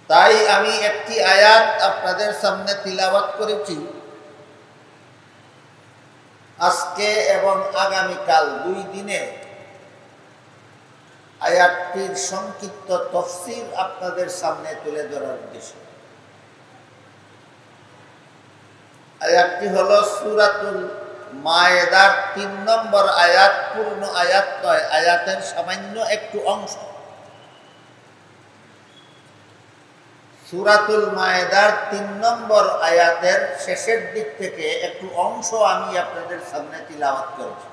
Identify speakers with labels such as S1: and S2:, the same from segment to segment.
S1: তাই আমি একটি আয়াত আপনাদের সামনে তিলাওয়াত করেছি। আজকে এবং আগামীকাল 2 দিনে আয়াতটির সংক্ষিপ্ত তাফসীর আপনাদের সামনে তুলে ধরার উদ্দেশ্য। আয়াতটি হলো সূরাতুল মায়েদার 3 নম্বর আয়াত। পূর্ণ আয়াত নয়, আয়াতের সামান্য একটু অংশ। সূরাতুল মায়েদার 3 নম্বর আয়াতের শেষের দিক থেকে একটু অংশ আমি আপনাদের সামনে তিলাওয়াত করেছি।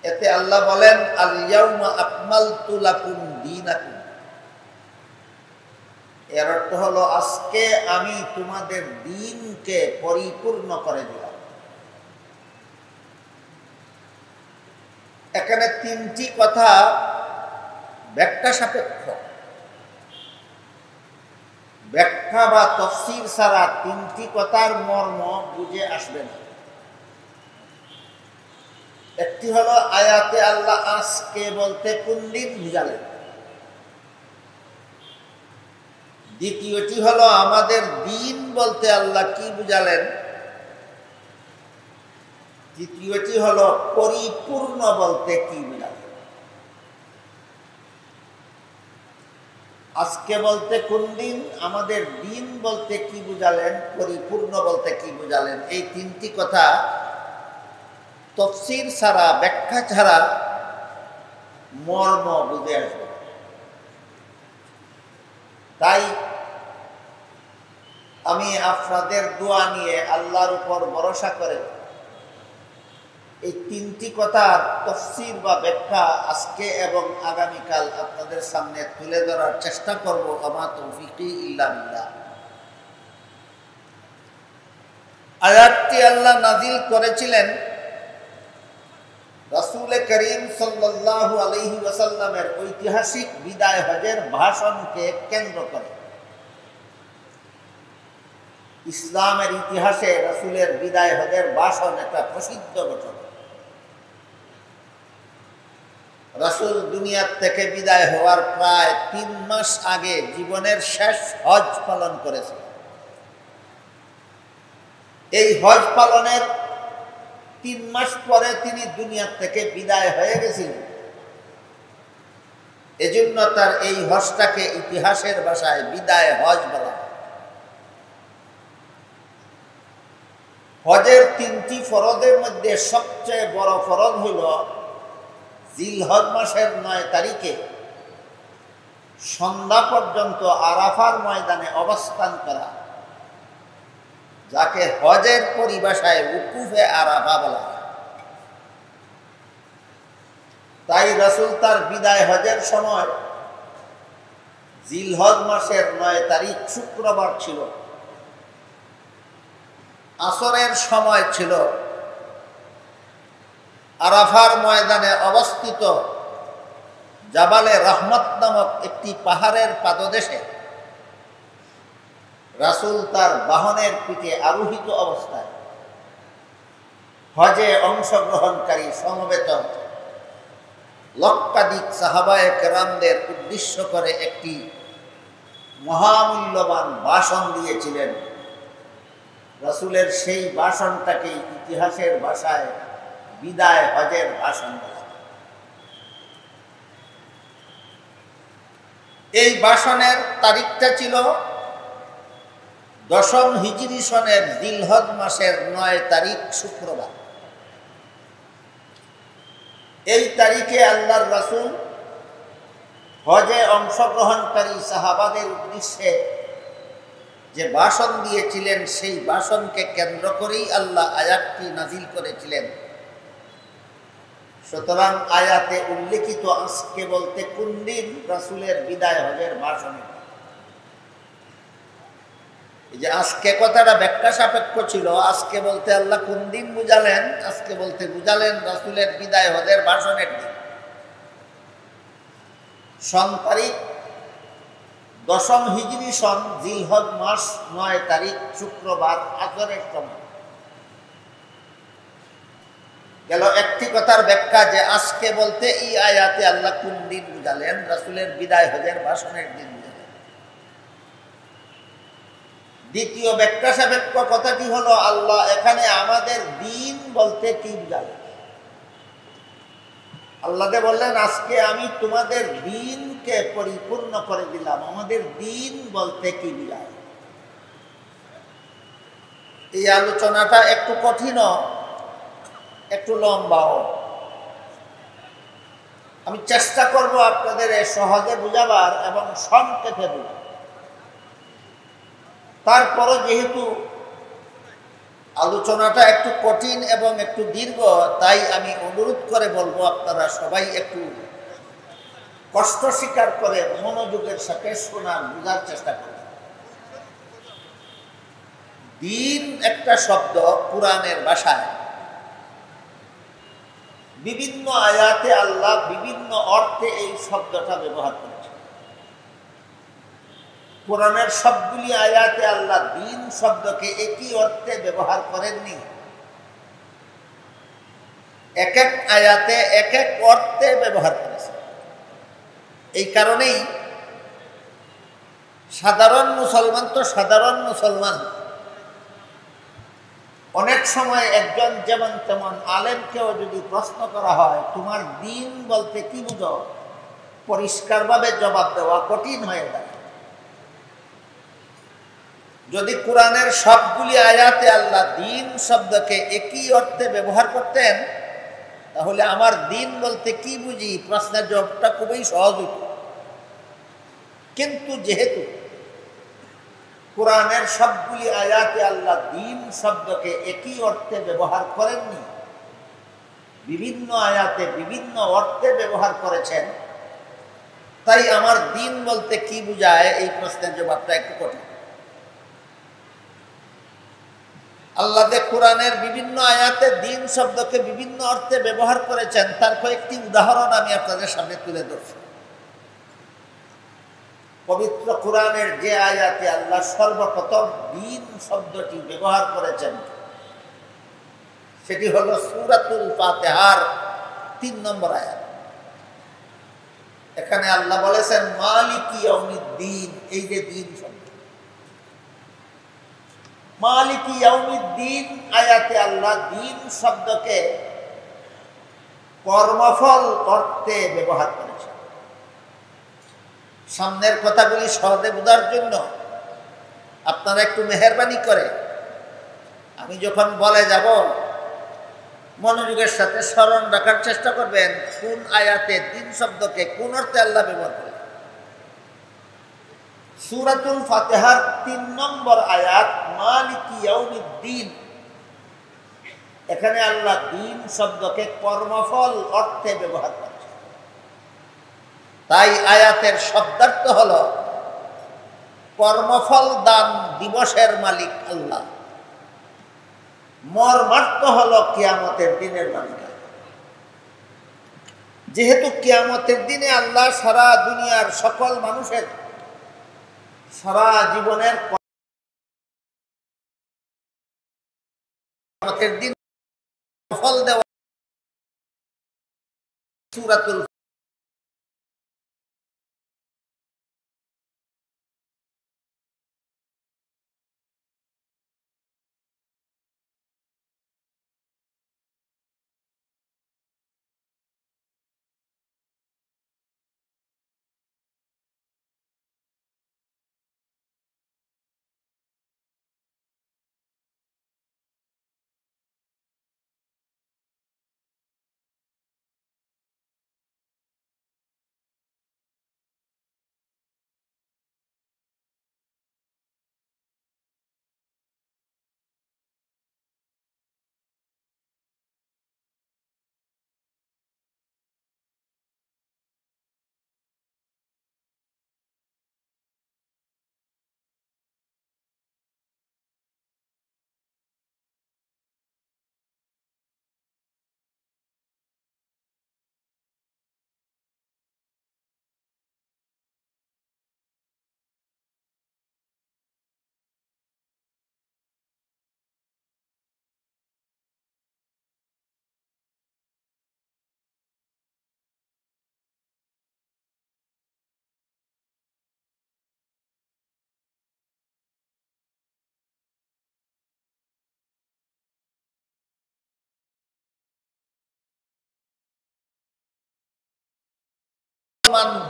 S1: এতে আল্লাহ বলেন, আল ইয়াউমা আকমালতু লাকুম দীনাকুম। এর অর্থ হলো, আজকে আমি তোমাদের দ্বীনকে পরিপূর্ণ করে দিলাম। এখানে 3টি কথা ব্যাখ্যা সাপেক্ষ। ব্যাখ্যা বা তাফসীর ছাড়া 3টি কথার মর্ম বুঝে আসবে না। একটি হলো, আয়াতে আল্লাহ আজকে বলতে কোন দিন বুঝালেন। দ্বিতীয়টি হলো, আমাদের দিন বলতে আল্লাহ কি বুঝালেন। তৃতীয়টি হলো, পরিপূর্ণ বলতে কি বুঝালেন। আজকে বলতে কোন দিন, আমাদের দিন বলতে কি বুঝালেন, পরিপূর্ণ বলতে কি বুঝালেন। এই 3টি কথা তাফসীর ছাড়া, ব্যাখ্যা ছাড়া মর্ম বুঝে আসবে। তাই আমি আপনাদের দোয়া নিয়ে আল্লাহর উপর ভরসা করে এই 3টি কথার তাফসীর বা ব্যাখ্যা আজকে এবং আগামীকাল আপনাদের সামনে তুলে ধরার চেষ্টা করব। আমা তৌফিকি ইল্লা বিল্লাহ। আয়াতটি আল্লাহ নাযিল করেছিলেন রাসূল করিম সাল্লাল্লাহু আলাইহি ওয়াসাল্লামের ঐতিহাসিক বিদায় হজের ভাষণকে কেন্দ্র করে। ইসলামের ইতিহাসে রাসূলের বিদায় হজের ভাষণ একটা প্রসিদ্ধ ঘটনা। রাসূল দুনিয়ার থেকে বিদায় হওয়ার প্রায় 3 মাস আগে জীবনের শেষ হজ পালন করেছেন। এই হজ পালনের 3 মাস পরে তিনি দুনিয়ার থেকে বিদায় হয়ে গেছিলেন। এজন্য তার এই হজটাকে ইতিহাসের ভাষায় বিদায় হজ বলা হয়। হজের 3টি ফরজের মধ্যে সবচেয়ে বড় ফরজ হল জিলহজ মাসের 9 তারিখে সন্ধ্যা পর্যন্ত আরাফার ময়দানে অবস্থান করা, যাকে হজের পরিভাষায় উকুফে আরাফা বলা হয়। তাই রাসূল তার বিদায় হজের সময় জিলহজ মাসের 9 তারিখ শুক্রবার ছিল, আসরের সময় ছিল, আরাফার ময়দানে অবস্থিত জাবালে রহমত নামক একটি পাহাড়ের পাদদেশে রাসূল তার বাহনের পিঠে আরোহিত অবস্থায় হজে অংশগ্রহণকারী সমবেত লক্ষাধিক সাহাবায়ে কেরামদের উদ্দেশ্য করে একটি মহামূল্যবান ভাষণ দিয়েছিলেন। রাসূলের সেই ভাষণটাকেই ইতিহাসের ভাষায় বিদায় হজের ভাষণ বলা হয়। এই ভাষণের তারিখটা ছিল 10ম হিজরি সনের জিলহজ মাসের 9 তারিখ শুক্রবার। এই তারিখে আল্লাহর রাসূল হজে অংশগ্রহণকারী সাহাবাদের উদ্দেশ্যে যে ভাষণ দিয়েছিলেন, সেই ভাষণকে কেন্দ্র করেই আল্লাহ আয়াতটি নাজিল করেছিলেন। সুতরাং আয়াতে উল্লেখিত আজকে বলতে কোন দিন রাসূলের বিদায় হজের ভাষণে এই যে আজকে কথাটা ব্যাখ্যা সাপেক্ষ ছিল। আজকে বলতে আল্লাহ কোন দিন বুঝালেন, আজকে বলতে বুঝালেন রাসূলের বিদায় হজের ভাষণের দিন। সন তারিখ 10ম হিজরি সন জিলহজ মাস 9 তারিখ শুক্রবার আসরের সময়। গেল একটি কথার ব্যাখ্যা যে আজকে বলতে এই আয়াতে আল্লাহ কোন দিন বুঝালেন? রাসূলের বিদায় হজের ভাষণের দিন বুঝালেন। দ্বিতীয় ব্যাখ্যা সাপেক্ষ কথাটি হলো আল্লাহ এখানে আমাদের দিন বলতে কি বুঝালেন? আল্লাহকে বললেন আজকে আমি তোমাদের দিনকে পরিপূর্ণ করে দিলাম। আমাদের দিন বলতে কি বুঝায়? এই আলোচনাটা একটু কঠিনও, একটু লম্বাও। আমি চেষ্টা করব আপনাদের সহজে বুঝাবার এবং সংক্ষেপে বুঝাবার। তারপরও যেহেতু আলোচনাটা একটু কঠিন এবং একটু দীর্ঘ, তাই আমি অনুরোধ করে বলবো আপনারা সবাই একটু কষ্ট স্বীকার করে মনোযোগের সাথে শোনার বোঝার চেষ্টা করবেন। দিন একটা শব্দ কুরআনের ভাষায় বিভিন্ন আয়াতে আল্লাহ বিভিন্ন অর্থে এই শব্দটা ব্যবহার করেছেন। কোরআনের সবগুলি আয়াতে আল্লাহ দিন শব্দকে একই অর্থে ব্যবহার করেননি। এক এক আয়াতে এক এক অর্থে ব্যবহার করেছেন। এই কারণেই সাধারণ মুসলমান তো সাধারণ মুসলমান, অনেক সময় একজন যেমন তেমন আলেমকেও যদি প্রশ্ন করা হয় তোমার দিন বলতে কি বুঝো, পরিষ্কারভাবে জবাব দেওয়া কঠিন হয়ে যায়। যদি কোরআনের সবগুলি আয়াতে আল্লাহ দিন শব্দকে একই অর্থে ব্যবহার করতেন, তাহলে আমার দিন বলতে কি বুঝি প্রশ্নের জবাবটা খুবই সহজ হতো। কিন্তু যেহেতু কোরআনের সবগুলি আয়াতে আল্লাহ দিন শব্দকে একই অর্থে ব্যবহার করেননি, বিভিন্ন আয়াতে বিভিন্ন অর্থে ব্যবহার করেছেন, তাই আমার দিন বলতে কি বুঝায় এই প্রশ্নের জবাবটা একটু কঠিন। আল্লাহ যে কোরআনের বিভিন্ন আয়াতে দিন শব্দকে বিভিন্ন অর্থে ব্যবহার করেছেন তার কয়েকটি উদাহরণ আমি আপনাদের সামনে তুলে ধরছি। পবিত্র কোরআনের যে আয়াতে আল্লাহ সর্বপ্রথম দিন শব্দটি ব্যবহার করেছেন সেটি হলো সূরাতুল ফাতিহার ৩ নম্বর আয়াত। এখানে আল্লাহ বলেছেন মালিকি ইয়াউমিদ্দিন। এই যে দিন শব্দ, মালিকি ইয়াউমিদ্দিন আয়াতে আল্লাহ দিন শব্দকে কর্মফল অর্থে ব্যবহার করেছেন। সামনের কথাগুলি সহজে বোঝার জন্য আপনারা একটু মেহেরবানি করে আমি যখন বলে যাব মনোযোগের সাথে স্মরণ রাখার চেষ্টা করবেন কোন আয়াতে দিন শব্দকে কোন অর্থে আল্লাহ ব্যবহার করেন। সূরাতুল ফাতিহার ৩ নম্বর আয়াত মালিকি ইয়াউমিদ্দিন, এখানে আল্লাহ দিন শব্দকে কর্মফল অর্থে ব্যবহার করেছেন। তাই আয়াতের শব্দার্থ হলো কর্মফল দান দিবসের মালিক আল্লাহ, মর্মার্থ হলো কিয়ামতের দিনের মালিক। যেহেতু কিয়ামতের দিনে আল্লাহ সারা দুনিয়ার সকল মানুষের সারা জীবনের দিন ফল দেওয়া সূরাতুল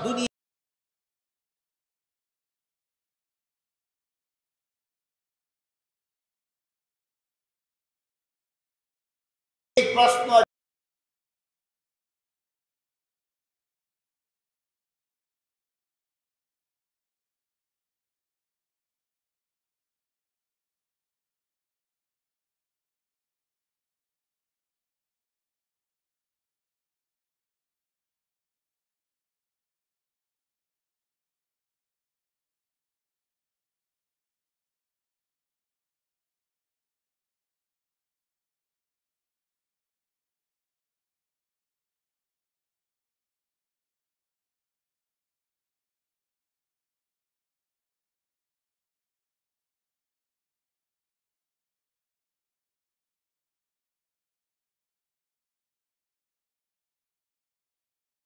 S1: দুনিয়া প্রশ্ন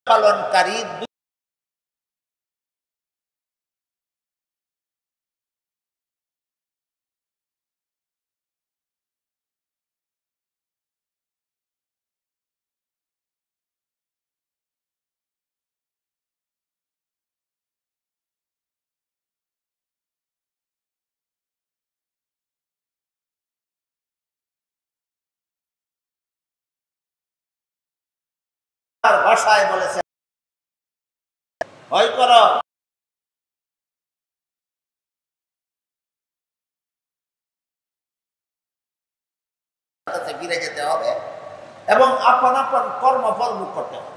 S1: পালনকারী ভাষায় বলেছে ভয় করো ফিরে যেতে হবে এবং আপন আপন কর্মফল ভোগ করতে হবে।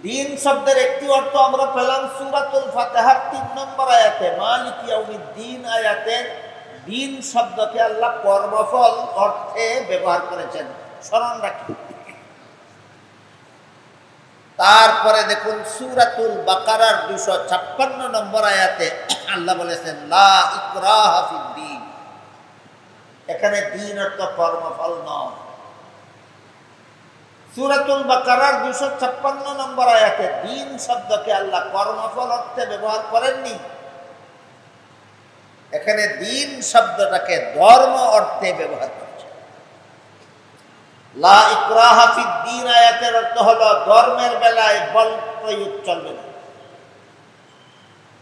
S1: দিন শব্দের একটি অর্থ আমরা পেলাম সূরাতুল ফাতিহার ৩ নম্বর আয়াতে, মালিক ইয়াউমিদ্দিন আয়াতে দিন শব্দকে আল্লাহ কর্মফল অর্থে ব্যবহার করেছেন, স্মরণ রাখি। তারপরে দেখুন সূরাতুল বাকারার ২৫৬ নম্বর আয়াতে আল্লাহ বলেছেন লা ইকরাহা ফিদ্দীন। এখানে দিন অর্থ কর্মফল নয়। সূরাতুল বাকারার ২৫৬ নম্বর আয়াতে দিন শব্দকে আল্লাহ কর্মফল অর্থে ব্যবহার করেননি, এখানে দিন শব্দটাকে ধর্ম অর্থে ব্যবহার করেছে। লা ইকরাহা ফিদ্দীন আয়াতের অর্থ হলো ধর্মের বেলায় বল প্রয়োগ চলবে না,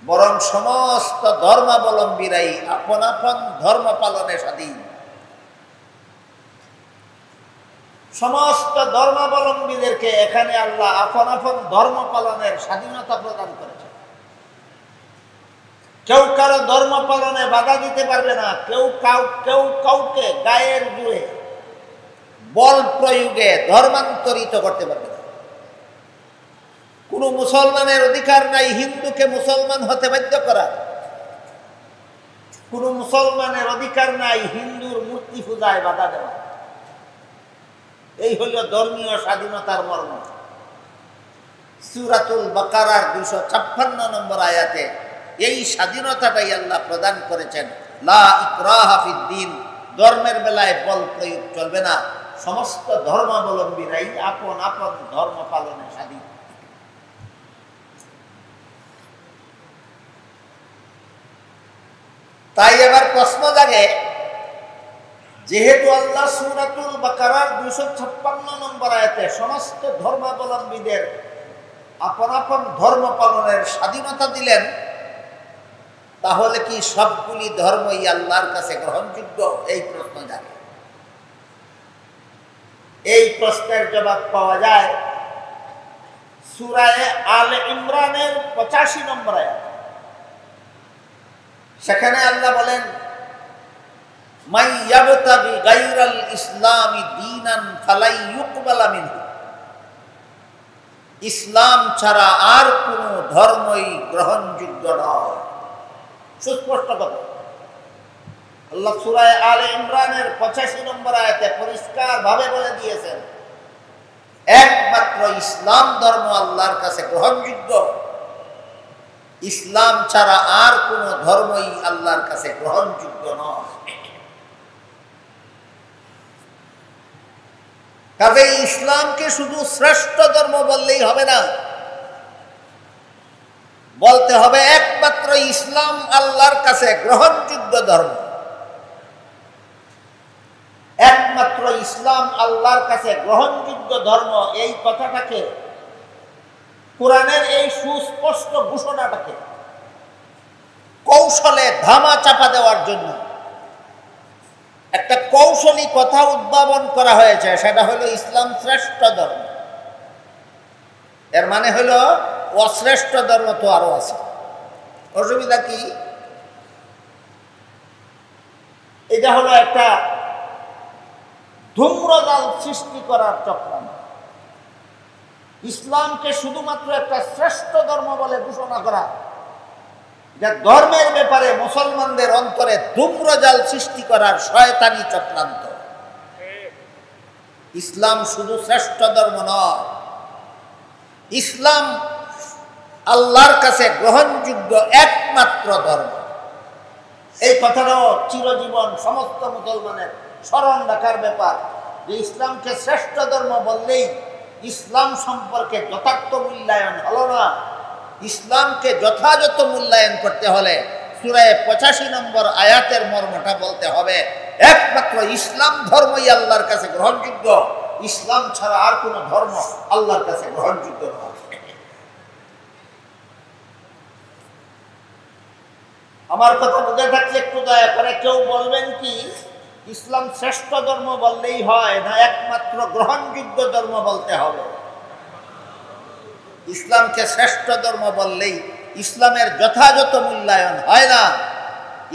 S1: বরং সমস্ত ধর্মাবলম্বীরাই আপন আপন ধর্ম পালনে স্বাধীন। সমস্ত ধর্মাবলম্বীদেরকে এখানে আল্লাহ আপন আপন ধর্ম পালনের স্বাধীনতা প্রদান করেছে। কেউ কারো ধর্ম পালনে বাধা দিতে পারবে না, কেউ কাউকে গায়ের জোরে বল প্রয়োগে ধর্মান্তরিত করতে পারবে না। কোন মুসলমানের অধিকার নাই হিন্দুকে মুসলমান হতে বাধ্য করা, কোন মুসলমানের অধিকার নাই হিন্দুর মূর্তি পূজায় বাধা দেওয়া। এই হলো ধর্মীয় স্বাধীনতার মর্ম। সূরাতুল বাকারার ২৫৬ নম্বর আয়াতে এই স্বাধীনতাটাই আল্লাহ প্রদান করেছেন। লা ইকরাহা ফিদ্দীন, ধর্মের বেলায় বল প্রয়োগ চলবে না, সমস্ত ধর্মাবলম্বীরাই আপন আপন ধর্ম পালনে স্বাধীন। তাই এবার প্রশ্ন জাগে, যেহেতু আল্লাহ সূরাতুল বাকারার ২৫৬ নম্বর আয়াতে সমস্ত ধর্মাবলম্বীদের আপন আপন ধর্ম পালনের স্বাধীনতা দিলেন, তাহলে কি সবগুলি ধর্মই আল্লাহর কাছে গ্রহণযোগ্য? এই প্রশ্ন জাগে। এই প্রশ্নের জবাব পাওয়া যায় সূরা আলে ইমরানের ৮৫ নম্বর আয়াত। সেখানে আল্লাহ বলেন মান ইয়াবতাগি গায়রাল ইসলামি দীনান ফালাই ইউকবালা মিনহু, ইসলাম ছাড়া আর কোন ধর্মই গ্রহণযোগ্য নয়। সুস্পষ্ট কথা আল্লাহ সূরা আলে ইমরানের ৮৫ নম্বর আয়াতে পরিষ্কার ভাবে বলে দিয়েছেন, একমাত্র ইসলাম ধর্ম আল্লাহর কাছে গ্রহণযোগ্য, ইসলাম ছাড়া আর কোন ধর্মই আল্লাহর কাছে গ্রহণযোগ্য নয়। কাজেই ইসলামকে শুধু শ্রেষ্ঠ ধর্ম বললেই হবে না, বলতে হবে একমাত্র ইসলাম আল্লাহর কাছে গ্রহণযোগ্য ধর্ম। একমাত্র ইসলাম আল্লাহর কাছে গ্রহণযোগ্য ধর্ম, এই কথাটাকে, কোরআনের এই সুস্পষ্ট ঘোষণাটাকে কৌশলে ধামা চাপা দেওয়ার জন্য একটা কৌশলী কথা উদ্ভাবন করা হয়েছে, সেটা হলো ইসলাম শ্রেষ্ঠ ধর্ম। এর মানে হলো অশ্রেষ্ঠ ধর্ম তো আরো আছে। অসুবিধা কি? এটা হলো একটা ধূম্রজাল সৃষ্টি করার চক্রান্ত। ইসলামকে শুধুমাত্র একটা শ্রেষ্ঠ ধর্ম বলে ঘোষণা করা, যা ধর্মের ব্যাপারে মুসলমানদের অন্তরে ধূম্রজাল সৃষ্টি করার শয়তানি চক্রান্ত। ইসলাম শুধু শ্রেষ্ঠ ধর্ম নয়, ইসলাম আল্লাহর কাছে গ্রহণযোগ্য একমাত্র ধর্ম। এই কথাটাও চিরজীবন সমস্ত মুসলমানের স্মরণ রাখার ব্যাপার, যে ইসলামকে শ্রেষ্ঠ ধর্ম বললেই ইসলাম সম্পর্কে যথার্থ মূল্যায়ন হলো না। ইসলামকে যথাযথ মূল্যায়ন করতে হলে সূরা 85 নম্বর আয়াতের মর্মটা বলতে হবে, একমাত্র ইসলাম ধর্মই আল্লাহর কাছে গ্রহণযোগ্য, ইসলাম ছাড়া আর কোনো ধর্ম আল্লাহর কাছে গ্রহণযোগ্য নয়। আমার কথা বুঝে থাকলে একটু দয়া করে কেউ বলবেন কি ইসলাম শ্রেষ্ঠ ধর্ম বললেই হয় না একমাত্র গ্রহণযোগ্য ধর্ম বলতে হবে? ইসলামকে শ্রেষ্ঠ ধর্ম বললেই ইসলামের যথাযথ মূল্যায়ন হয় না।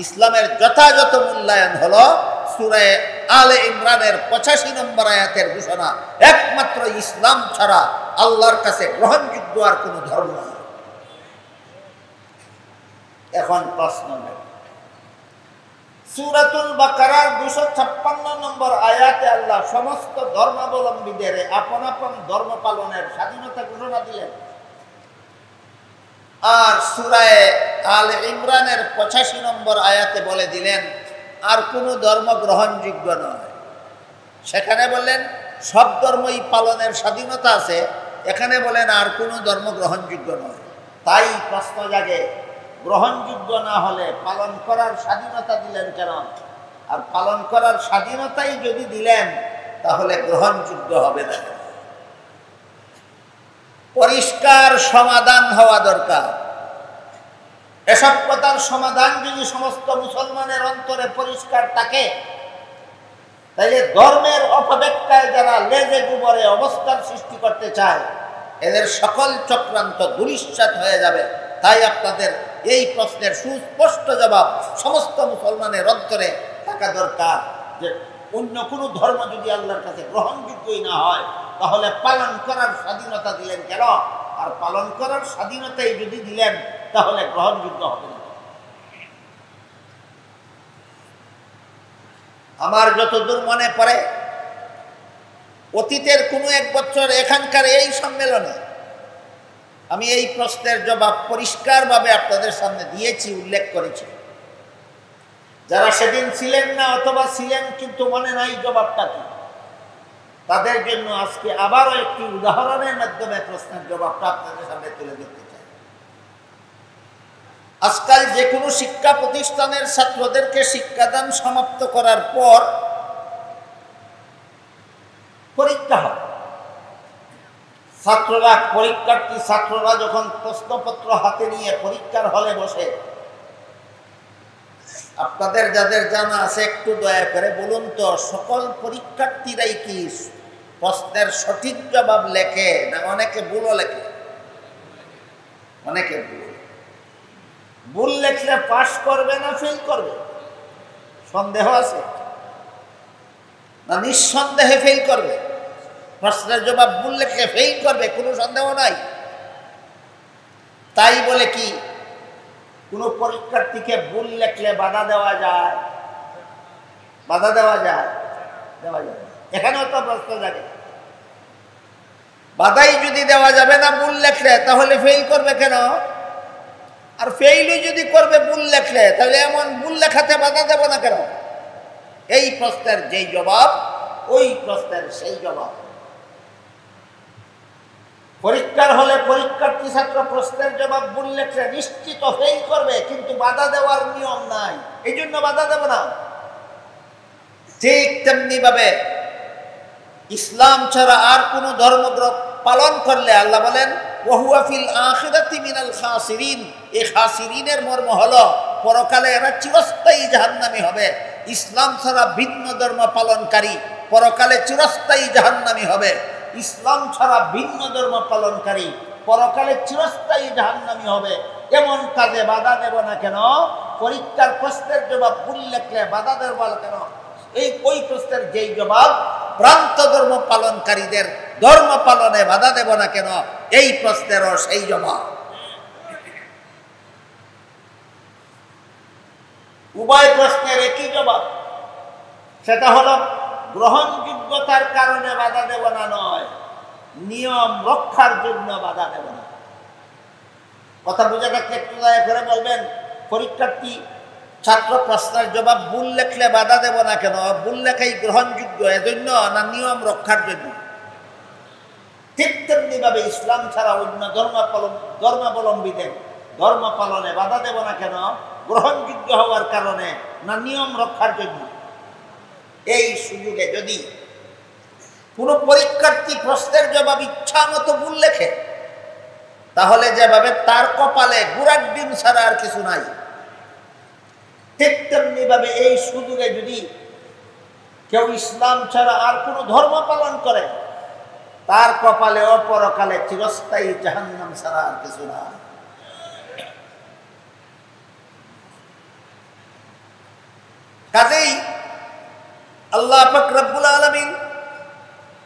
S1: ইসলামের যথাযথ মূল্যায়ন হলো সূরা আলে ইমরানের 85 নম্বর আয়াতের ঘোষণা, একমাত্র ইসলাম ছাড়া আল্লাহর কাছে গ্রহণযোগ্য আর কোনো ধর্ম নেই। এখন প্রশ্ন নেই, সূরাতুল বাকারার 256 নম্বর আয়াতে আল্লাহ সমস্ত ধর্মাবলম্বীদের আপন আপন ধর্ম পালনের স্বাধীনতা ঘোষণা দিলেন, আর সূরা আলে ইমরানের 85 নম্বর আয়াতে বলে দিলেন আর কোনো ধর্ম গ্রহণযোগ্য নয়। সেখানে বললেন সব ধর্মই পালনের স্বাধীনতা আছে, এখানে বলেন আর কোনো ধর্ম গ্রহণযোগ্য নয়। তাই প্রশ্ন জাগে, গ্রহণযোগ্য না হলে পালন করার স্বাধীনতা দিলেন কেন? আর পালন করার স্বাধীনতাই যদি দিলেন তাহলে গ্রহণযোগ্য হবে না। পরিষ্কার সমাধান হওয়া দরকার। এসব কথার সমাধান যদি সমস্ত মুসলমানের অন্তরে পরিষ্কার থাকে, তাইলে ধর্মের অপব্যাখ্যায় যারা লেজে গোবরে অবস্থার সৃষ্টি করতে চায়, এদের সকল চক্রান্ত ধূলিসাৎ হয়ে যাবে। তাই আপনাদের এই প্রশ্নের সুস্পষ্ট জবাব সমস্ত মুসলমানের অন্তরে থাকা দরকার, যে অন্য কোনো ধর্ম যদি আল্লাহর কাছে গ্রহণযোগ্যই না হয় তাহলে পালন করার স্বাধীনতা দিলেন কেন? আর পালন করার স্বাধীনতাই যদি দিলেন তাহলে গ্রহণযোগ্য হবে না। আমার যতদূর মনে পড়ে, অতীতের কোনো এক বছর এখানকার এই সম্মেলনে আমি এই প্রশ্নের জবাব পরিষ্কারভাবে আপনাদের সামনে দিয়েছি, উল্লেখ করেছি। যারা সেদিন ছিলেন না অথবা ছিলেন কিন্তু মনে নাই জবাবটা কি, তাদের জন্য আজকে আবারও একটি উদাহরণের মাধ্যমে প্রশ্নের জবাবটা আপনাদের সামনে তুলে ধরতে চাই। আজকাল যে কোনো শিক্ষা প্রতিষ্ঠানের ছাত্রদেরকে শিক্ষাদান সমাপ্ত করার পর পরীক্ষা হয়। ছাত্ররা যখন প্রশ্নপত্র হাতে নিয়ে পরীক্ষার হলে বসে, আপনাদের যাদের জানা আছে একটু দয়া করে বলুন তো, সকল পরীক্ষার্থীরাই কি প্রশ্নের সঠিক জবাব লেখে না অনেকে ভুলও লেখে? অনেকে ভুল লেখলে পাস করবে না ফেল করবে? সন্দেহ আছে না? নিঃসন্দেহে ফেল করবে। প্রশ্নের জবাব ভুল লেখলে ফেল করবে, কোনো সন্দেহ নাই। তাই বলে কি কোনো পরীক্ষার্থীকে ভুল লেখলে বাধা দেওয়া যায়? বাধা দেওয়া যায়? দেওয়া যাবে। এখানেও তো প্রশ্ন জাগে, বাধাই যদি দেওয়া যাবে না ভুল লেখলে, তাহলে ফেল করবে কেন? আর ফেইলই যদি করবে ভুল লেখলে, তাহলে এমন ভুল লেখাতে বাধা দেব না কেন? এই প্রশ্নের যেই জবাব, ওই প্রশ্নের সেই জবাব। পরীক্ষার হলে পরীক্ষার্থী ছাত্র প্রশ্নের জবাব ভুল লেখলে নিশ্চিত ফেল করবে, কিন্তু বাধা দেওয়ার নিয়ম নাই, এই জন্য বাধা দেব না। ঠিক তেমনি ভাবে ইসলাম ছাড়া আর কোন ধর্ম পালন করলে আল্লাহ বলেন ওয়াহুয়া ফিল আখিরাতি মিনাল খাসিরিন, এই খাসিরিনের মর্ম হলো পরকালে এরা চিরস্থায়ী জাহান্নামী হবে। ইসলাম ছাড়া ভিন্ন ধর্ম পালনকারী পরকালে চিরস্থায়ী জাহান্নামী হবে। ইসলাম ছাড়া ভিন্ন ধর্ম পালনকারী পরকালে চিরস্থায়ী জাহান্নামী হবে। এমন কাজে বাধা দেব না কেন? পরীক্ষার প্রশ্নের জবাব ভুল লেখলে বাধা দেব না কেন? ওই প্রশ্নের যেই জবাব ভ্রান্ত ধর্ম পালনকারীদের ধর্ম পালনে বাধা দেব না কেন, এই প্রশ্নেরও সেই জবাব। উভয় প্রশ্নের একই জবাব, সেটা হলো গ্রহণযোগ্যতার কারণে বাধা দেব না নয়, নিয়ম রক্ষার জন্য বাধা দেব না। কথা বুঝে থাকলে একটু দয়া করে বলবেন, পরীক্ষার্থী ছাত্র প্রশ্নের জবাব ভুল লেখলে বাধা দেব না কেন? ভুল লেখাই গ্রহণযোগ্য এজন্য না নিয়ম রক্ষার জন্য? ঠিক তেমনি ভাবে ইসলাম ছাড়া অন্য ধর্মাবলম্বীদের ধর্ম পালনে বাধা দেব না কেন? গ্রহণযোগ্য হওয়ার কারণে না নিয়ম রক্ষার জন্য? এই সুযোগে যদি কোনো পরীক্ষার্থী প্রশ্নের জবাব ইচ্ছা মতো ভুল লেখে, তাহলে যেভাবে তার কপালে গুড়ার ডিম ছাড়া আর কিছু নাই, ঠিক তেমনি ভাবে এই সুযোগে যদি কেউ ইসলাম ছাড়া আর কোনো ধর্ম পালন করে, তার কপালে অপরকালে চিরস্থায়ী জাহান্নাম ছাড়া আর কিছু না। কাজেই আল্লাহ পাক রব্বুল আলামিন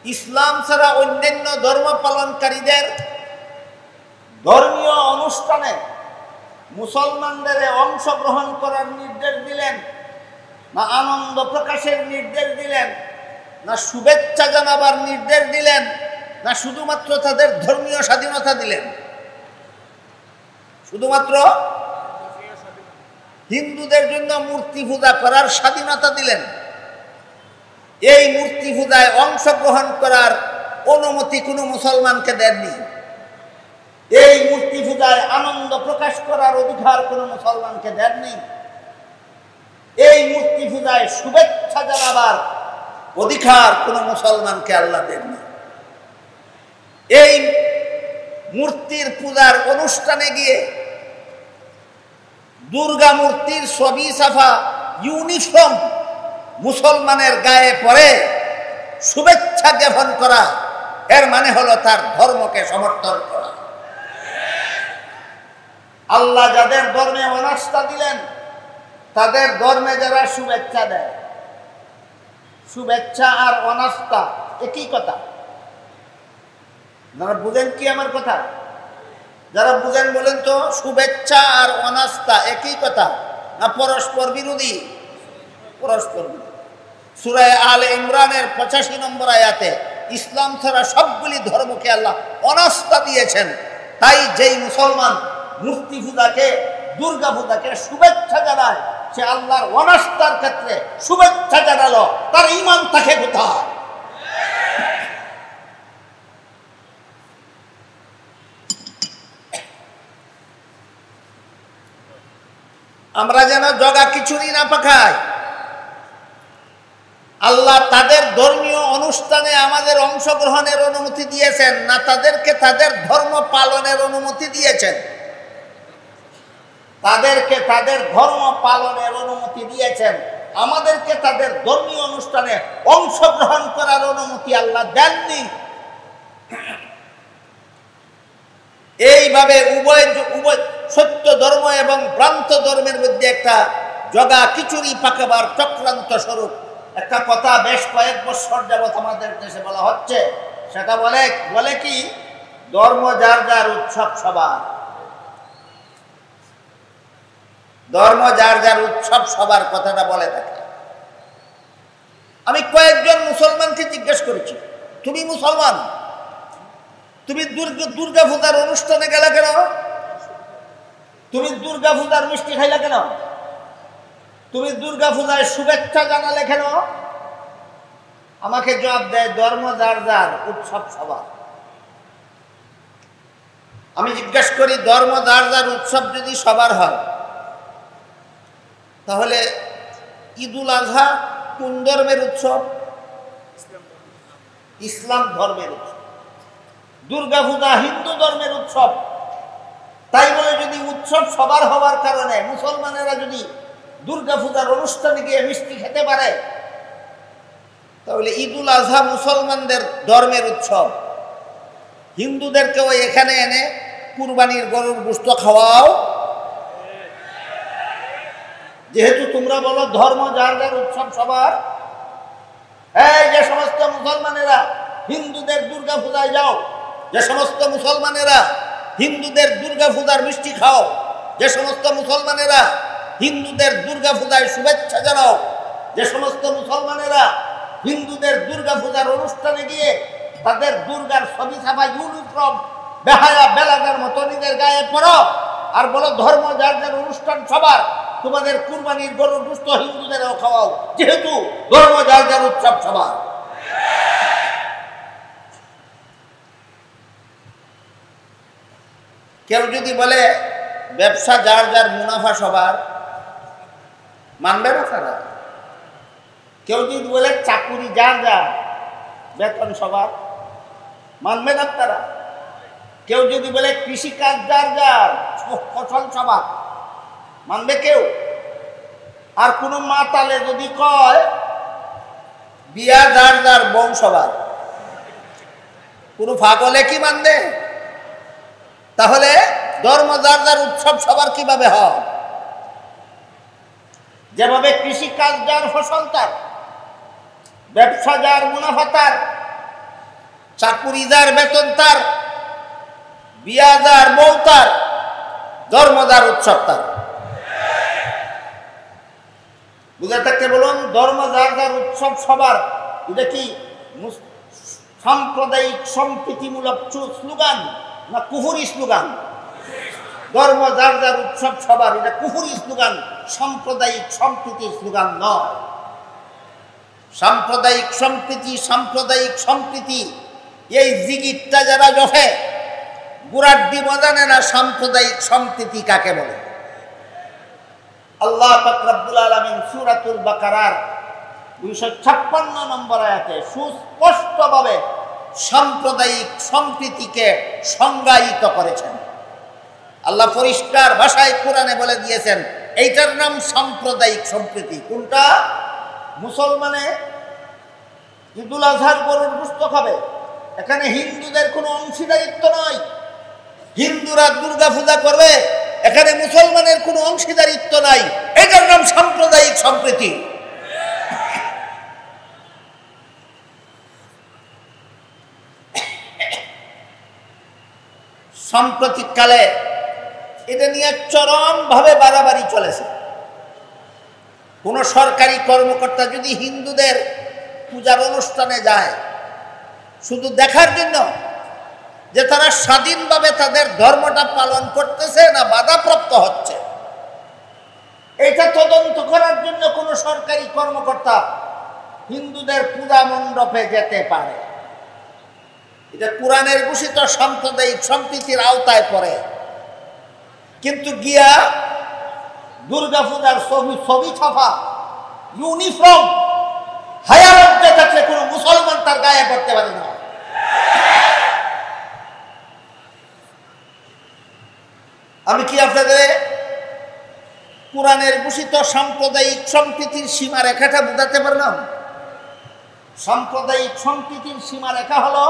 S1: ইসলাম ছাড়া অন্যান্য ধর্ম পালনকারীদের ধর্মীয় অনুষ্ঠানে মুসলমানদের অংশগ্রহণ করার নির্দেশ দিলেন না আনন্দ প্রকাশের নির্দেশ দিলেন, না শুভেচ্ছা জানাবার নির্দেশ দিলেন, না শুধুমাত্র তাদের ধর্মীয় স্বাধীনতা দিলেন? শুধুমাত্র হিন্দুদের জন্য মূর্তি পূজা করার স্বাধীনতা দিলেন। এই মূর্তি পূজায় অংশগ্রহণ করার অনুমতি কোনো মুসলমানকে দেননি। এই মূর্তি পূজায় আনন্দ প্রকাশ করার অধিকার কোনো মুসলমানকে দেননি। এই মূর্তি পূজায় শুভেচ্ছা জানাবার অধিকার কোনো মুসলমানকে আল্লাহ দেননি। এই মূর্তির পূজার অনুষ্ঠানে গিয়ে দুর্গা মূর্তির ছবি ছাপা ইউনিফর্ম মুসলমানের গায়ে পরে শুভেচ্ছা জ্ঞাপন করা, এর মানে হলো তার ধর্মকে সমর্থন করা। আল্লাহ যাদের ধর্মে অনাস্থা দিলেন, তাদের ধর্মে যারা শুভেচ্ছা দেয়, শুভেচ্ছা আর অনাস্থা একই কথা। যারা বুঝেন কি আমার কথা? যারা বুঝেন বলেন তো, শুভেচ্ছা আর অনাস্থা একই কথা না পরস্পর বিরোধী? পরস্পর বিরোধী। সূরা আলে ইমরানের 85 নম্বর আয়াতে ইসলাম ছাড়া সবগুলি ধর্মকে আল্লাহ অনাস্থা দিয়েছেন। তাই যেই মুসলমান মূর্তি পূজাকে, দুর্গা পূজাকে শুভেচ্ছা জানায়, সে আল্লাহর অনাস্থার ক্ষেত্রে শুভেচ্ছা জানালো, তার ঈমান থাকে কোথায়? আমরা যেন জগা খিচুড়ি না পাকাই। আল্লাহ তাদের ধর্মীয় অনুষ্ঠানে আমাদের অংশগ্রহণের অনুমতি দিয়েছেন না তাদেরকে তাদের ধর্ম পালনের অনুমতি দিয়েছেন? তাদেরকে তাদের ধর্ম পালনের অনুমতি দিয়েছেন, আমাদেরকে তাদের ধর্মীয় অনুষ্ঠানে অংশগ্রহণ করার অনুমতি আল্লাহ দেননি। এইভাবে উভয় সত্য ধর্ম এবং ভ্রান্ত ধর্মের মধ্যে একটা জগা খিচুড়ি পাকাবার চক্রান্ত স্বরূপ একটা কথা বেশ কয়েক বছর যাবৎ আমাদের দেশে বলা হচ্ছে। সেটা বলে কি, ধর্ম যার যার উৎসব সবার। ধর্ম যার যার উৎসব সবার কথাটা বলে থাকে। আমি কয়েকজন মুসলমানকে জিজ্ঞেস করেছি, তুমি মুসলমান, তুমি দুর্গা পূজার অনুষ্ঠানে গেলে কেন? তুমি দুর্গা পূজার মিষ্টি খাইলে কেন? তুমি দুর্গা পূজায় শুভেচ্ছা জানালে কেন? আমাকে জবাব দেয়, ধর্ম যার যার উৎসব সবার। আমি জিজ্ঞেস করি, ধর্ম যার যার উৎসব যদি সবার হয়, তাহলে ঈদুল আজহা কোন ধর্মের উৎসব? ইসলাম ধর্মের উৎসব, দুর্গা পূজা হিন্দু ধর্মের উৎসব। তাই বলে যদি উৎসব সবার হওয়ার কারণে মুসলমানেরা যদি দুর্গা পূজার অনুষ্ঠানে গিয়ে মিষ্টি খেতে পারে, তাহলে ঈদুল আজহা মুসলমানদের ধর্মের উৎসব, হিন্দুদেরকেও এখানে এনে কুরবানির গরুর গোশত খাওয়াও। যেহেতু তোমরা বলো ধর্ম যার যার উৎসব সবার, এই যে সমস্ত মুসলমানেরা হিন্দুদের দুর্গা পূজায় যাও, যে সমস্ত মুসলমানেরা হিন্দুদের দুর্গা পূজার মিষ্টি খাও, যে সমস্ত মুসলমানেরা হিন্দুদের দুর্গা পূজায় শুভেচ্ছা জানাও, যে সমস্ত মুসলমানেরা হিন্দুদের দুর্গা পূজার অনুষ্ঠানে গিয়ে তাদের দুর্গার ছবি ছাপা ইউনিফর্ম বেহায়া বেলাগার মতো নিজের গায়ে পড়ো আর বলো ধর্ম যার যার অনুষ্ঠান সবার, তোমাদের কুরবানির গরুর গোশত হিন্দুদেরও খাওয়াও, যেহেতু ধর্ম যার যার উৎসব সবার। কেউ যদি বলে ব্যবসা যার যার মুনাফা সবার, মানবে না তারা। কেউ যদি বলে চাকুরি যার যার বেতন সবার, মানবে না তারা। কেউ যদি বলে কৃষিকাজ যার যার ফসল সবার, মানবে কেউ? আর কোন মাতালে যদি কয় বিয়া যার যার বউ সবার, কোন পাগলে কি মানবে? তাহলে ধর্ম যার যার উৎসব সবার কিভাবে হয়? যেভাবে কৃষিকাজ যার ফসল তার, ব্যবসা যার মুনাফা তার, চাকুরি যার বেতন তার, বিয়া যার বউ তার, ধর্ম যার উৎসব তার। বুঝে থাকতে বলুন, ধর্ম যার যার উৎসব সবার, এটা কি সাম্প্রদায়িক সম্প্রীতিমূলক স্লোগান না কুফুরি স্লোগান? ধর্ম যার যার উৎসব সবার, এটা কুফুরি স্লোগান, সাম্প্রদায়িক সম্প্রীতির স্লোগান নয়। সাম্প্রদায়িক সম্প্রীতি, সাম্প্রদায়িক সম্প্রীতি এই জিগিরটা যারা জফে গুড়াড্ডি বাজানে না, সাম্প্রদায়িক সম্প্রীতি কাকে বলে? আল্লাহ পাক রব্বুল আলামিন সূরাতুল বাকারার 256 নম্বর আয়াতে সুস্পষ্টভাবে সাম্প্রদায়িক সম্প্রীতিকে সংজ্ঞায়িত করেছেন। আল্লাহ পরিষ্কার ভাষায় কোরআনে বলে দিয়েছেন এইটার নাম সাম্প্রদায়িক সম্প্রীতি। কোনটা? মুসলমানে ঈদুল আজহার গরুর গোশত খাবে, এখানে হিন্দুদের কোনো অংশীদারিত্ব নয়। হিন্দুরা দুর্গা পূজা করবে, এখানে মুসলমানের কোনো অংশীদারিত্ব নাই। এটার নাম সাম্প্রদায়িক সম্প্রীতি। সাম্প্রতিককালে এটা নিয়ে চরমভাবে বাড়াবাড়ি চলেছে। কোন সরকারি কর্মকর্তা যদি হিন্দুদের পূজার অনুষ্ঠানে যায় শুধু দেখার জন্য যে তারা স্বাধীনভাবে তাদের ধর্মটা পালন করতেছে না বাধাপ্রাপ্ত হচ্ছে, এটা তদন্ত করার জন্য কোন সরকারি কর্মকর্তা হিন্দুদের পূজা মণ্ডপে যেতে পারে। এটা কোরআনের ঘোষিত সাম্প্রদায়িক সম্প্রীতির আওতায় পড়ে। কিন্তু গিয়া দুর্গা পূজার ছবি ছাপা ইউনিফর্ম হায়ার মধ্যে থাকলে কোনো মুসলমান তার গায়ে পড়তে পারে না। আমি কি আপনাদের কোরআনের ঘোষিত সাম্প্রদায়িক সম্প্রীতির সীমারেখাটা বোঝাতে পারলাম? সাম্প্রদায়িক সম্প্রীতির সীমারেখা হলো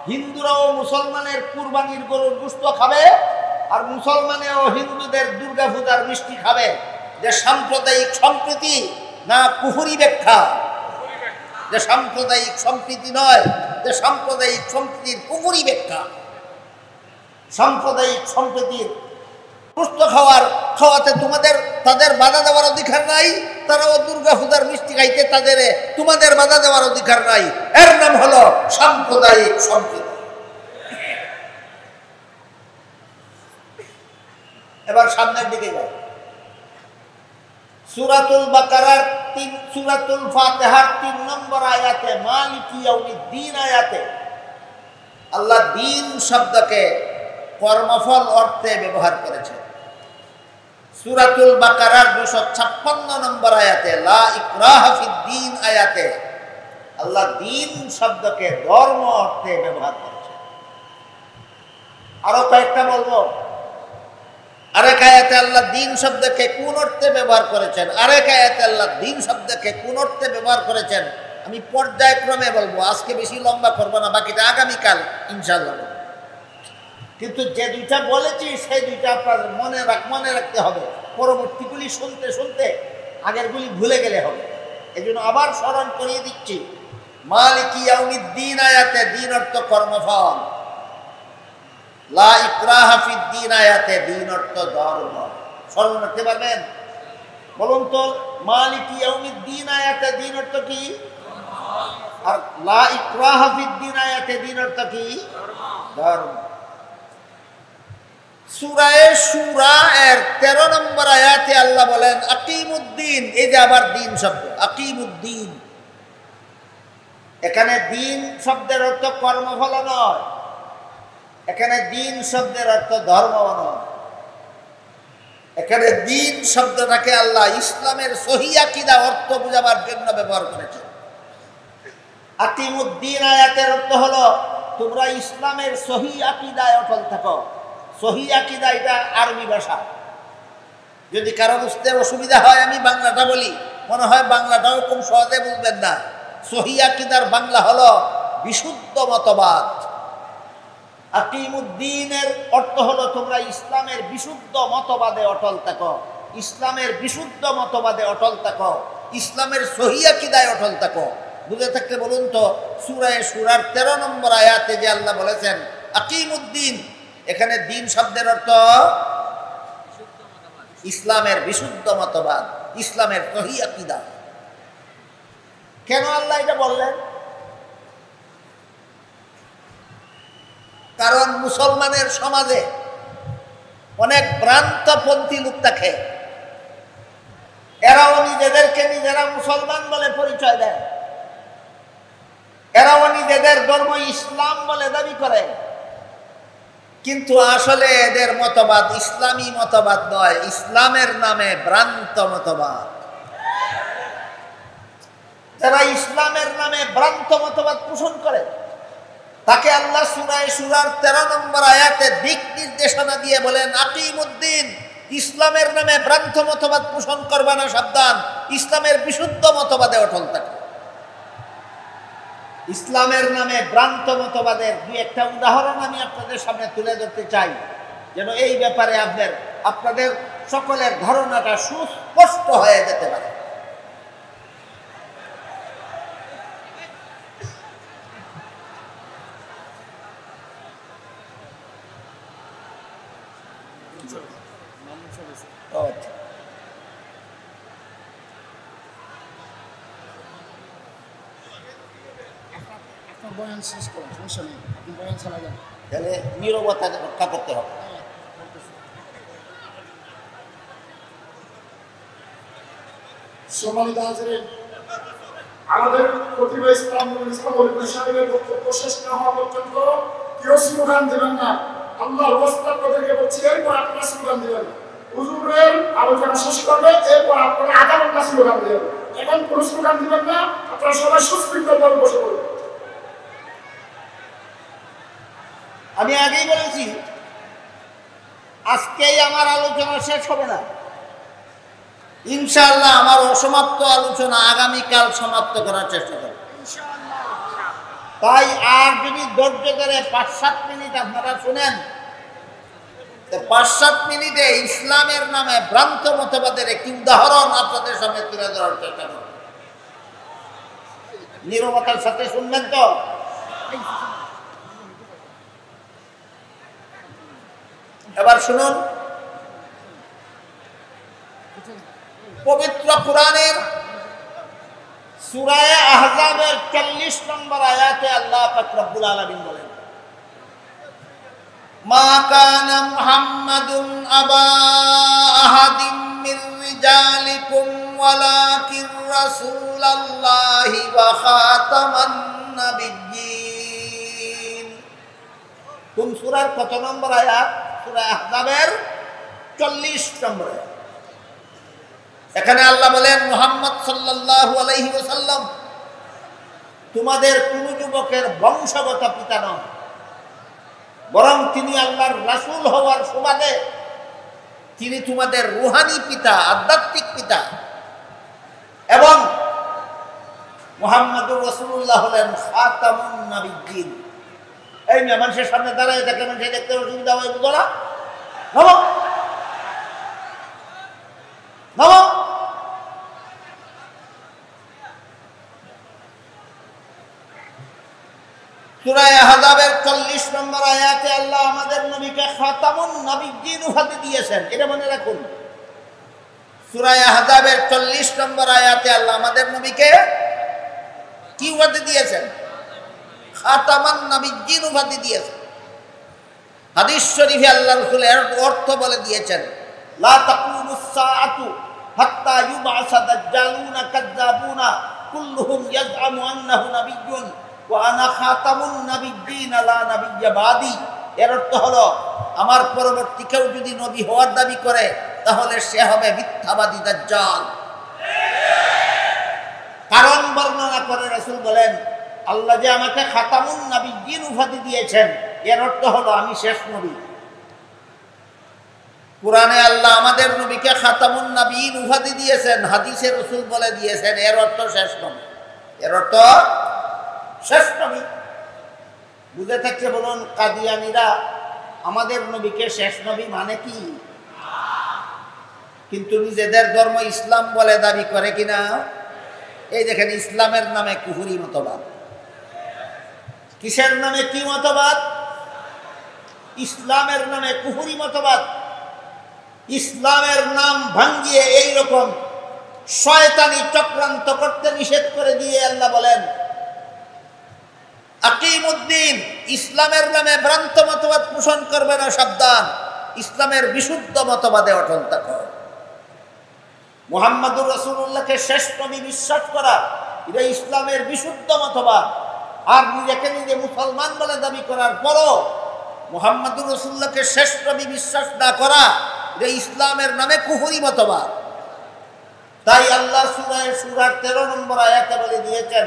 S1: হিন্দুরা ও মুসলমানের কুরবানির গরুর গোশত খাবে আর মুসলমানেও হিন্দুদের দুর্গা পূজার মিষ্টি খাবে। যে সাম্প্রদায়িক সম্প্রীতি না কুফরি ব্যাখ্যা? যে সাম্প্রদায়িক সম্প্রীতি নয়, যে সাম্প্রদায়িক সম্প্রীতির কুফরি ব্যাখ্যা। সাম্প্রদায়িক সম্প্রীতির গোশত খাওয়াতে তাদের বাধা দেওয়ার অধিকার নাই, তারাও দুর্গা পূজার মিষ্টি খাইতে তোমাদের বাধা দেওয়ার অধিকার নাই। এর নাম হলো সাম্প্রদায়িক সম্প্রীতি। এবার সামনের দিকে যাই। সূরাতুল বাকারার সূরাতুল ফাতিহার 3 নম্বর আয়াতে মালিকি ইয়াউমিদ্দিন আয়াতে আল্লাহ দিন শব্দকে কর্মফল অর্থে ব্যবহার করেছে। সূরাতুল বাকারার 256 নম্বর আয়াতে লা ইকরাহা ফিদ্দিন আয়াতে আল্লাহ দিন শব্দকে ধর্ম অর্থে ব্যবহার করেছেন। আরো কয়েকটা বলবো। আরেক আয়াতে আল্লাহ দিন শব্দকে কোন অর্থে ব্যবহার করেছেন, আরেক আয়াতে আল্লাহ দিন শব্দকে কোন অর্থে ব্যবহার করেছেন আমি পর্যায়ক্রমে বলবো, আজকে বেশি লম্বা করবো না, বাকিটা আগামীকাল ইনশাআল্লাহ। কিন্তু যে দুইটা বলেছি সেই দুইটা আপনার মনে রাখতে হবে, পরবর্তীগুলি শুনতে শুনতে আগেরগুলি ভুলে গেলে হবে। এই জন্য আবার স্মরণ করিয়ে দিচ্ছি, মালিকি ইয়াউমিদ্দিন আয়াতে দিন অর্থ কর্মফল, লা ইকরাহা ফিদ্দিন আয়াতে দিন অর্থ ধর্ম। স্মরণ রাখতে পারবেন? বলুন তো, মালিকি ইয়াউমিদ্দিন আয়াতে দিন অর্থ কি, আর লা ইকরাহা ফিদ্দিন আয়াতে দিন অর্থ কি? ধর্ম। সূরা শুরা এর 13 নম্বর আয়াতে আল্লাহ বলেন আকিমুদ্দিন। এই যে আবার দিন শব্দ, আকিমুদ্দিন। এখানে দিন শব্দের অর্থ কর্মফল নয়, এখানে দিন শব্দের অর্থ ধর্ম নয়। এখানে দিন শব্দটাকে আল্লাহ ইসলামের সহি আকীদা অর্থ বুঝাবার জন্য ব্যবহার করেছেন। আকিমুদ্দিন আয়াতের অর্থ হলো তোমরা ইসলামের সহি আকীদায় অটল থাকো। সহি আকীদা এটা আরবি ভাষা, যদি কারো বুঝতে অসুবিধা হয় আমি বাংলাটা বলি, মনে হয় বাংলাটাও খুব সহজে বুঝবেন না। সহি আকীদার বাংলা হলো বিশুদ্ধ মতবাদ। আকিমুদ্দিনের অর্থ হলো তোমরা ইসলামের বিশুদ্ধ মতবাদে অটল থাকো, ইসলামের বিশুদ্ধ মতবাদে অটল থাকো, ইসলামের সহি আকীদায় অটল থাকো। বুঝে থাকলে বলুন তো, সূরা শুরার 13 নম্বর আয়াতে যে আল্লাহ বলেছেন আকিমুদ্দিন, এখানে দিন শব্দের অর্থ ইসলামের বিশুদ্ধ মতবাদ, ইসলামের সহি আকীদা। কেন আল্লাহ এটা বললেন? কারণ মুসলমানের সমাজে অনেক ভ্রান্তপন্থী লোক থাকে, এরাও নিজেদেরকে নিজেরা মুসলমান বলে পরিচয় দেয়, এরাও নিজেদের ধর্ম ইসলাম বলে দাবি করে, কিন্তু আসলে এদের মতবাদ ইসলামী মতবাদ নয়, ইসলামের নামে ভ্রান্ত মতবাদ। যারা ইসলামের নামে ভ্রান্ত মতবাদ পোষণ করে তাকে আল্লাহ সূরা শুরার 13 নম্বর আয়াতে দিক নির্দেশনা দিয়ে বলেন আকিমুদ্দিন, ইসলামের নামে ভ্রান্ত মতবাদ পোষণ করবা না, সাবধান, ইসলামের বিশুদ্ধ মতবাদে অটল থাকো। ইসলামের নামে ভ্রান্ত মতবাদের দুই একটা উদাহরণ আমি আপনাদের সামনে তুলে ধরতে চাই, যেন এই ব্যাপারে আপনাদের সকলের ধারণাটা সুস্পষ্ট হয়ে যেতে পারে। তাহলে নীরবতা রক্ষা করতে হবে।
S2: আমাদের প্রতিভা ইসলাম সাহেবের বক্তব্য শেষ না হওয়া পর্যন্ত কেউ স্লোগান দেবেন না। আল্লাহ ওয়াস্তাদকে বলছি, এরপর আপনারা স্লোগান দেবেন। হুজুরের আলোচনা শেষ করবে, এরপর আপনারা আধা ঘন্টা স্লোগান দেবেন। এখন কোনো স্লোগান দিবেন না, আপনারা সবাই সুশৃঙ্খলভাবে বসে পড়বেন।
S1: আমি আগেই বলেছি আজকেই আমার আলোচনা শেষ হবে না, ইনশাআল্লাহ আমার অসমাপ্ত আলোচনা আগামীকাল সমাপ্ত করার চেষ্টা করব। তাই আর যদি ধৈর্য ধরে 5-7 মিনিট আপনারা শুনেন, 5-7 মিনিটে ইসলামের নামে ভ্রান্ত মতবাদের একটি উদাহরণ আপনাদের সামনে তুলে ধরার চেষ্টা করব। নীরবতার সাথে শুনবেন তো? এবার শুনুন, পবিত্র কুরআনের সূরা আহজাবের 40 নম্বর আয়াতে আল্লাহ পাক রব্বুল আলামিন বলেন মা কানা মুহাম্মাদুন আবা আহাদিম মির রিজালিকুম ওয়ালাকির রাসূলুল্লাহি ওয়া খাতামান নাবিয়্যিন। কোন সূরার কত নম্বর আয়াত? সূরা আহজাবের 40 নম্বর আয়াত। এখানে আল্লাহ বলেন মুহাম্মদ সাল্লাল্লাহু আলাইহি ওয়াসাল্লাম তোমাদের কোন যুবকের বংশগত পিতা নন, বরং তিনি আল্লাহর রাসূল হওয়ার সুবাদে তিনি তোমাদের রুহানি পিতা, আধ্যাত্মিক পিতা। এবং মুহাম্মদুর রাসূলুল্লাহ হলেন খাতামুন নবিয়্যিন। এই মেয়ে মানুষের সামনে দাঁড়ায় থাকে, মানুষের দেখতে অসুবিধা হয়, বুঝো না? নামো নামো। সূরা আহজাবের 40 নম্বর আয়াতে আল্লাহ আমাদের নবীকে খাতামুন নবিয়্যিন উপাধি দিয়েছেন, এটা মনে রাখুন। সূরা আহজাবের 40 নম্বর আয়াতে আল্লাহ আমাদের নবীকে কি উপাধি দিয়েছেন? খাতামান নবিয়্যিন উপাধি দিয়েছেন। হাদিস শরীফে আল্লাহ রাসূল এর অর্থ বলে দিয়েছেন, লা তাকুমুস সাআতু হাত্তা ইউবআসা দাজ্জালুনা কাযযাবুনা কুল্লুহুম ইয়াজআমু আন্নাহু নাবিয়্যুন ওয়া আনা খাতামুন নাবিয়্যিন লা নাবিয়্যা বাদি। এর অর্থ হলো আমার পরবর্তী কেউ যদি নবী হওয়ার দাবি করে তাহলে সে হবে মিথ্যাবাদী দাজ্জাল। কারণ বর্ণনা করে রাসূল বলেন, আল্লাহ যে আমাকে খাতামুন নাবিয়্যিন উপাধি দিয়েছেন এর অর্থ হলো আমি শেষ নবী। কুরআনে আল্লাহ আমাদের নবীকে খাতামুন নাবিয়্যিন উপাধি দিয়েছেন, হাদিসে রাসূল বলে দিয়েছেন এর অর্থ শেষ নবী। এর অর্থ শেষ নবী। বুঝে থাকছে বলুন কাদিয়ানীরা আমাদের নবীকে শেষ নবী মানে কি? কিন্তু নিজেদের ধর্ম ইসলাম বলে দাবি করে কিনা? এই দেখেন, ইসলামের নামে কুফরি মতবাদ। কিসের নামে কি মতবাদ? ইসলামের নামে কুফরি মতবাদ। ইসলামের নাম ভাঙ্গিয়ে এই রকম শয়তানি চক্রান্ত করতে নিষেধ করে দিয়ে আল্লাহ বলেন, আকিমুদ্দিন, ইসলামের নামে ভ্রান্ত মতবাদ পোষণ করবে না, সাবধান, ইসলামের বিশুদ্ধ মতবাদে অটল থাকো। মুহাম্মদুর রাসূলুল্লাহকে শেষ নবী বিশ্বাস করা এটা ইসলামের বিশুদ্ধ মতবাদ। আর নিজেকে নিজে মুসলমান বলে দাবি করার পরও মুহাম্মদুর রাসূলুল্লাহকে শেষ নবী বিশ্বাস না করা এটা ইসলামের নামে কুফরি মতবাদ। তাই আল্লাহ সূরার 13 নম্বর আয়াতে বলে দিয়েছেন,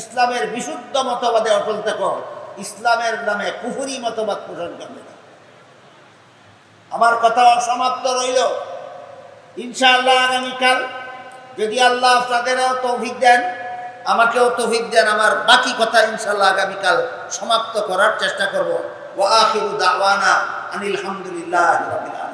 S1: ইসলামের বিশুদ্ধ মতবাদে অটল থেকো, ইসলামের নামে কুফরি মতবাদ পোষণ করবে না। আমার কথা সমাপ্ত রইল। ইনশাআল্লাহ আগামীকাল যদি আল্লাহ আপনাদেরও তৌফিক দেন, আমাকেও তৌফিক দেন, আমার বাকি কথা ইনশাআল্লাহ আগামীকাল সমাপ্ত করার চেষ্টা করব। ওয়া আখিরু দাওয়ানা আনিল হামদুলিল্লাহি রাব্বিল আলামিন।